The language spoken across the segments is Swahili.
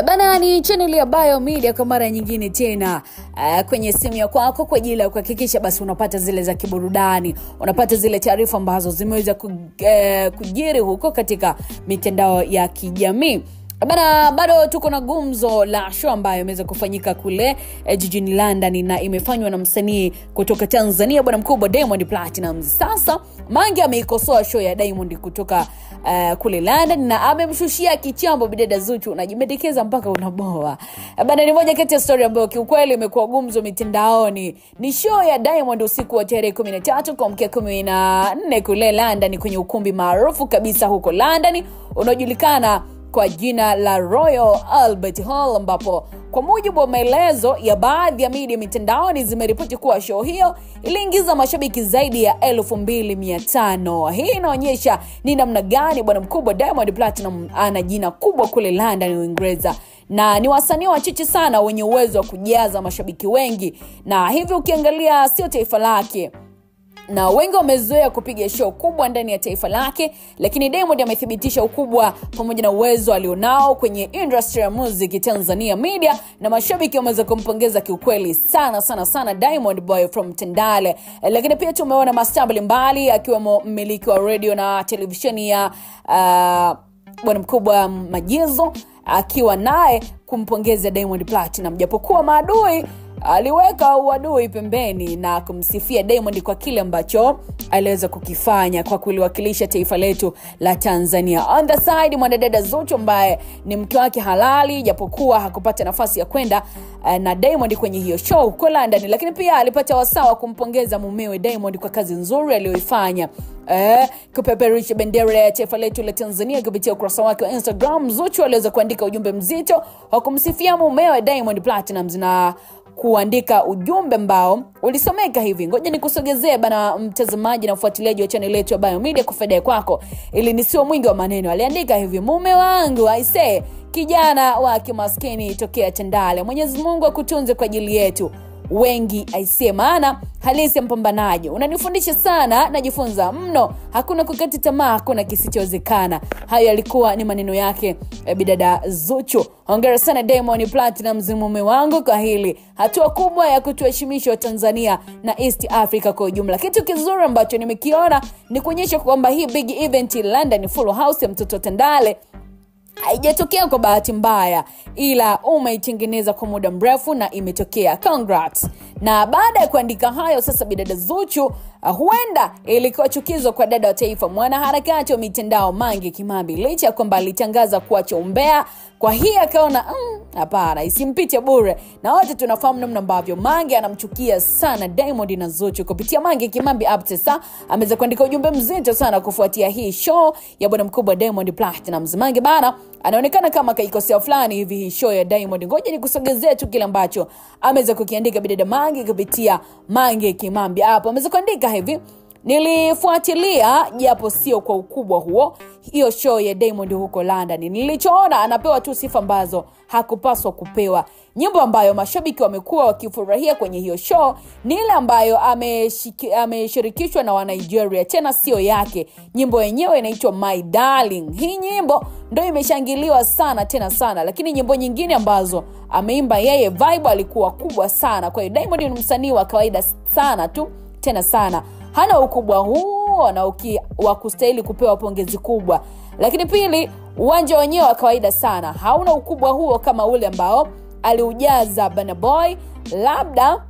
Bana, ni channel ya Bayo Media kwa mara nyingine tena kwenye simu ya kwako kwa ajili ya kuhakikisha basi unapata zile za kiburudani, unapata zile taarifa ambazo zimeweza kujiri huko katika mitandao ya kijamii. Bana, bado tuko na gumzo la show ambayo imeweza kufanyika kule jijini London na imefanywa na msanii kutoka Tanzania bwana mkubwa Diamond Platnumz. Sasa Mange ameikosoa show ya Diamond kutoka kule London na amemshushia kichambo bidada Zuchu, unajimedekeza mpaka unaboa. Bana, ni moja kati ya story ambayo kiukweli imekuwa gumzo mitandaoni. Ni show ya Diamond usiku wa tarehe 13 kuamkia 14 kule London kwenye ukumbi maarufu kabisa huko London unaojulikana kwa jina la Royal Albert Hall, ambapo kwa mujibu wa maelezo ya baadhi ya media mitandaoni zimeripoti kuwa show hiyo iliingiza mashabiki zaidi ya 2500. Hii inaonyesha ni namna gani bwana mkubwa Diamond Platinum ana jina kubwa kule London, Uingereza, na ni wasanii wachache sana wenye uwezo wa kujaza mashabiki wengi, na hivyo ukiangalia sio taifa lake na wengi wamezoea kupiga show kubwa ndani ya taifa lake, lakini Diamond amethibitisha ukubwa pamoja na uwezo alionao kwenye industry ya music Tanzania media, na mashabiki wameweza kumpongeza kiukweli sana Diamond Boy from Tandale. Lakini pia tumeona mastaa mbalimbali akiwemo mmiliki wa radio na televisheni ya bwana mkubwa Majizo akiwa naye kumpongeza Diamond Platinum, japokuwa maadui aliweka uadui pembeni na kumsifia Diamond kwa kile ambacho aliweza kukifanya kwa kuliwakilisha taifa letu la Tanzania. On the side, mwanadada Zuchu ambaye ni mke wake halali, japokuwa hakupata nafasi ya kwenda na Diamond kwenye hiyo show huko London, lakini pia alipata wasaa kumpongeza mumewe Diamond kwa kazi nzuri aliyoifanya kupeperusha bendera ya taifa letu la Tanzania kupitia ukurasa wake wa Instagram. Zuchu aliweza kuandika ujumbe mzito wa kumsifia mumewe Diamond Platnumz na kuandika ujumbe ambao ulisomeka hivi. Ngoja nikusogezee bana mtazamaji na mfuatiliaji wa channel yetu ya Bayo Media kwa faida kwako ili nisiwe mwingi wa maneno. Aliandika hivi: mume wangu aisee, kijana wa kimaskini tokea Tandale, Mwenyezi Mungu akutunze kwa ajili yetu wengi aisee, maana halisi mpambanaji, unanifundisha sana, najifunza mno, hakuna kukata tamaa, hakuna kisichowezekana. Hayo yalikuwa ni maneno yake bidada Zuchu. Hongera sana Diamond Platnumz mume wangu kwa hili hatua kubwa ya kutuheshimisha wa Tanzania na East Africa kwa ujumla. Kitu kizuri ambacho nimekiona ni kuonyesha kwamba hii big event London Full House ya mtoto Tandale haijatokea kwa bahati mbaya, ila umeitengeneza kwa muda mrefu na imetokea. Congrats. Na baada ya kuandika hayo, sasa bidada Zuchu huenda ilikuwa chukizo kwa dada wa taifa, mwanaharakati wa mitandao Mange Kimambi, licha kwamba alitangaza kuacha umbea. Kwa hii akaona hapana, isimpite bure, na wote tunafahamu namna ambavyo Mange anamchukia sana Diamond na Zuchu. Kupitia Mange Kimambi sasa ameweza kuandika ujumbe mzito sana kufuatia hii show ya bwana mkubwa Diamond Platnumz. Mange bana anaonekana kama kaikosea fulani hivi hii show ya Diamond. Ngoja nikusogezee tu kile ambacho ameweza kukiandika bidada Mange kupitia Mange Kimambi. Hapo ameweza kuandika hivi: nilifuatilia japo sio kwa ukubwa huo hiyo show ya Diamond huko London. Nilichoona anapewa tu sifa ambazo hakupaswa kupewa. Nyimbo ambayo mashabiki wamekuwa wakifurahia kwenye hiyo show ni ile ambayo ameshirikishwa na wa Nigeria, tena sio yake. Nyimbo yenyewe inaitwa My Darling. Hii nyimbo ndio imeshangiliwa sana tena sana, lakini nyimbo nyingine ambazo ameimba yeye vibe alikuwa kubwa sana. Kwa hiyo Diamond ni msanii wa kawaida sana tu tena sana, hana ukubwa huo na wa kustahili kupewa pongezi kubwa. Lakini pili, uwanja wenyewe wa kawaida sana, hauna ukubwa huo kama ule ambao aliujaza Burna Boy. Labda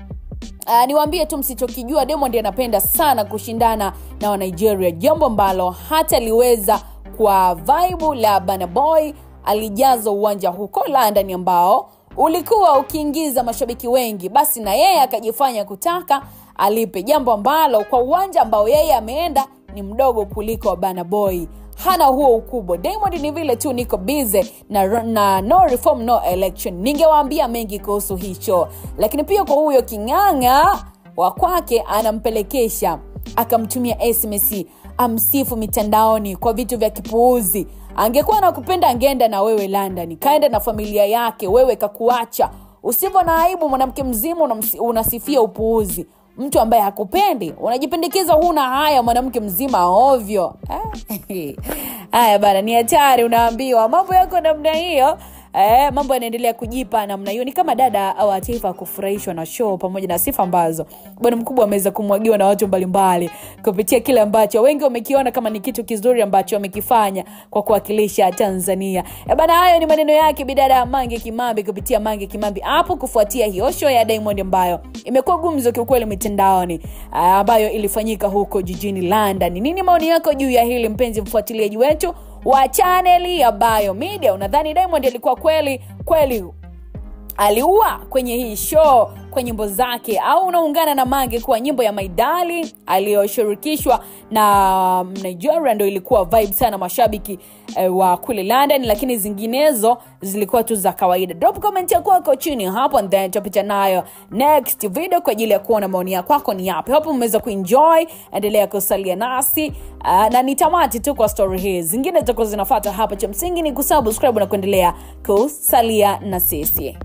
niwaambie tu msichokijua, Diamond anapenda sana kushindana na wa Nigeria, jambo ambalo hata liweza kwa vibe la Burna Boy. Alijaza uwanja huko London ambao ulikuwa ukiingiza mashabiki wengi, basi na yeye akajifanya kutaka alipe, jambo ambalo kwa uwanja ambao yeye ameenda ni mdogo kuliko Burna Boy, hana huo ukubwa. Diamond ni vile tu niko busy na no reform no election. Ningewaambia mengi kuhusu hii show, lakini pia kwa huyo kinganga wa kwake anampelekesha akamtumia SMS amsifu mitandaoni kwa vitu vya kipuuzi. Angekuwa anakupenda angeenda na wewe London, kaenda na familia yake, wewe kakuacha. Usivyo na aibu, mwanamke mzima unasifia upuuzi. Mtu ambaye hakupendi unajipendekeza, huna haya, mwanamke mzima ovyo. Haya bana, ni hatari, unaambiwa mambo yako namna hiyo. mambo yanaendelea kujipa namna hiyo. Ni kama dada wa Tifa kufurahishwa na show pamoja na sifa ambazo bwana mkubwa ameweza kumwagiwa na watu mbalimbali kupitia kile ambacho wengi wamekiona kama ni kitu kizuri ambacho amekifanya kwa kuwakilisha Tanzania. Bana, hayo ni maneno yake bidada Mange Kimambi kupitia Mange Kimambi hapo kufuatia hiyo show ya Diamond ambayo imekuwa gumzo kiukweli mitandaoni, ambayo ilifanyika huko jijini London. Nini maoni yako juu ya hili, mpenzi mfuatiliaji wetu wa channel ya Biomedia? Unadhani Diamond alikuwa kweli aliua kwenye hii show kwa nyimbo zake, au unaungana na Mange kwa nyimbo ya My Darling aliyoshirikishwa na Nigeria ndio ilikuwa vibe sana mashabiki wa kule London, lakini zinginezo zilikuwa tu za kawaida? Drop comment yako hapo chini hapo, and then tupita nayo next video kwa ajili ya kuona maoni yako ni yapi. Hapo mmeweza kuenjoy, endelea kusalia nasi na nitamati tu kwa story hizi zingine zitakuwa zinafuata hapa. Cha msingi ni kusubscribe na kuendelea kusalia na sisi.